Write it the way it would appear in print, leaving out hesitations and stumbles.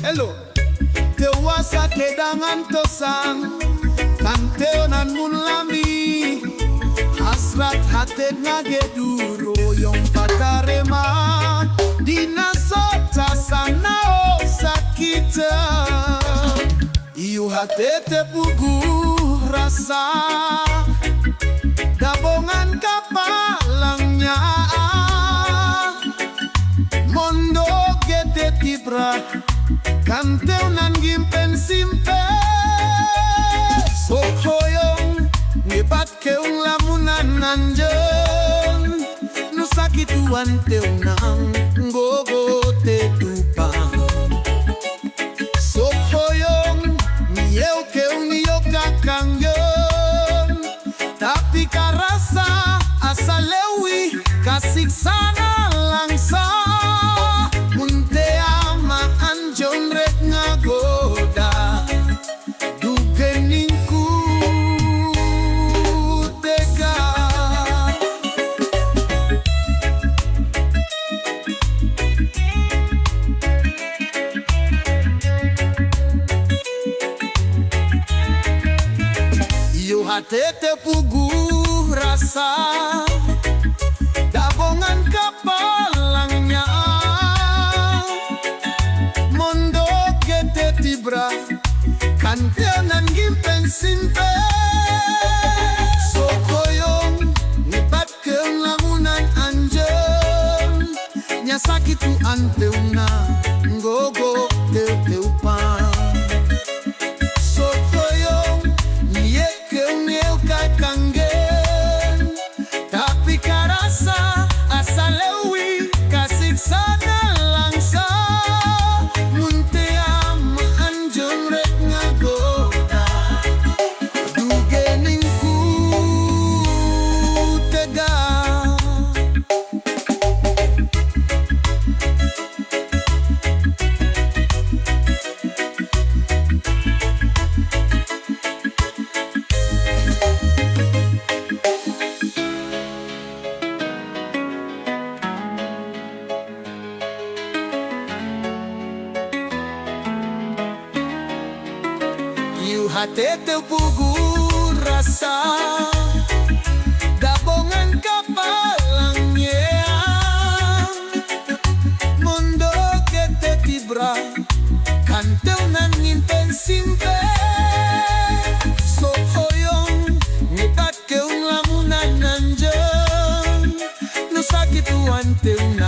Hello, te wasa kedah ngantosan, Kanteunan mun lami, hasrat hati ngagedur, Hoyong patarema, dina soca sanaos sakiceup, ieu hati te puguh rasa, bongan Kapalang Nyaah, Mondok tibra, Kanteunan ngimpen simpe, Hoyong ngebatkeun lamunan anjeun, nu sakitu anteungna ngogo teuteupan. Hoyong nyieuhkeun kakangeun, tapi rasa asa lewi kasiksana langsa, munte ama anjeun rek ngagoda, dugeningku tega. Ieu hate te puguh rasa, bongan Kapalang Nyaah, Mondok tibra, Kanteunan ngimpen simpe, Hoyong ngebatkeun lamunan anjeun, nya sakitu anteungna ngogo teuteupan. Hoyong nyieuhkeun kakangeun, tapi rasa asa lewi kasiksana langsa, munte ama anjeun rek ngagoda, dugeningku tega. Ieu hate te puguh rasa, bongan Kapalang Nyaah, Mondok tibra, Kanteunan ngimpen simpe, Hoyong ngebatkeun lamunan anjeun, nu sakitu anteungna